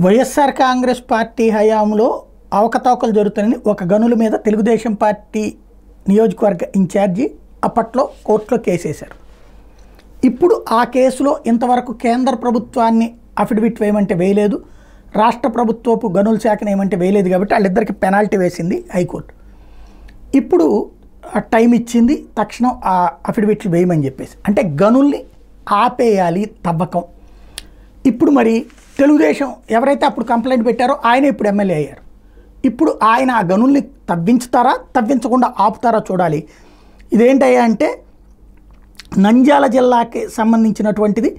YSR Congress party హయాంలో అవకతవకలు జరుగుతాయని ఒక గనుల మీద తెలుగుదేశం పార్టీ నియోజకవర్గ ఇన్ఛార్జి అప్పట్లో కోర్టులో కేసేశారు. ఇప్పుడు ఆ కేసులో ఇంతవరకు కేంద్ర ప్రభుత్వాన్ని అఫిడవిట్ వేయమంటే వేయలేదు, రాష్ట్ర ప్రభుత్వపు గనుల శాఖను ఏమంటే వేయలేదు. కాబట్టి వాళ్ళిద్దరికి పెనాల్టీ వేసింది హైకోర్టు. ఇప్పుడు టైం ఇచ్చింది, తక్షణం ఆ అఫిడవిట్లు వేయమని చెప్పేసి. అంటే గనుల్ని ఆపేయాలి తవ్వకం. ఇప్పుడు మరి తెలుగుదేశం ఎవరైతే అప్పుడు కంప్లైంట్ పెట్టారో ఆయన ఇప్పుడు ఎమ్మెల్యే అయ్యారు. ఇప్పుడు ఆయన ఆ గనుల్ని తవ్వించుతారా, తవ్వించకుండా ఆపుతారా చూడాలి. ఇదేంటయ్యా అంటే నంద్యాల జిల్లాకి సంబంధించినటువంటిది.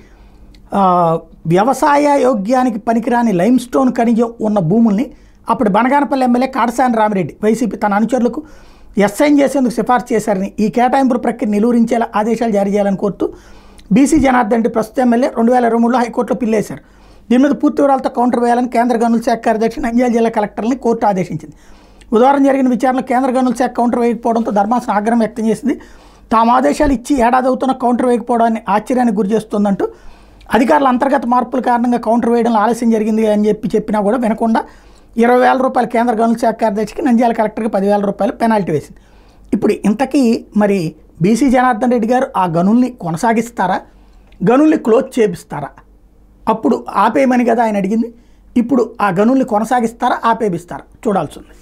వ్యవసాయ యోగ్యానికి పనికిరాని లైమ్ స్టోన్ ఖనిజం ఉన్న భూముల్ని అప్పుడు బనగానపల్లి ఎమ్మెల్యే కాడసాని రామిరెడ్డి వైసీపీ తన అనుచరులకు ఎస్ఐన్ చేసేందుకు సిఫార్సు చేశారని, ఈ కేటాయింపుల ప్రక్రియ నిలువరించేలా ఆదేశాలు జారీ చేయాలని కోరుతూ బీసీ జనార్దన్ రెడ్డి ప్రస్తుత ఎమ్మెల్యే 2023లో హైకోర్టులో పిల్లేశారు. దీని మీద పూర్తి వివరాలతో కౌంటర్ వేయాలని కేంద్ర గనుల శాఖ కార్యదర్శి నంద్యాల జిల్లా కలెక్టర్ని కోర్టు ఆదేశించింది. బుధవారం జరిగిన విచారణలో కేంద్ర గనుల శాఖ కౌంటర్ వేయకపోవడంతో ధర్మాసనం ఆగ్రహం వ్యక్తం చేసింది. తాము ఆదేశాలు ఇచ్చి ఏడాది అవుతున్న కౌంటర్ వేయకపోవడాన్ని ఆశ్చర్యానికి గురి చేస్తుందంటూ అధికారుల అంతర్గత మార్పుల కారణంగా కౌంటర్ వేయడంలో ఆలస్యం జరిగింది అని చెప్పినా కూడా వినకుండా 20,000 రూపాయలు కేంద్ర గనుల శాఖ కార్యదర్శికి, నంద్యాల కలెక్టర్కి 10,000 రూపాయలు పెనాల్టీ వేసింది. ఇప్పుడు ఇంతకీ మరి బీసీ జనార్దన్ రెడ్డి గారు ఆ గనుల్ని కొనసాగిస్తారా, గనుల్ని క్లోజ్ చేపిస్తారా? అప్పుడు ఆపేయమని కదా ఆయన అడిగింది. ఇప్పుడు ఆ గనుల్ని కొనసాగిస్తారా, ఆపేపిస్తారా చూడాల్సి ఉంది.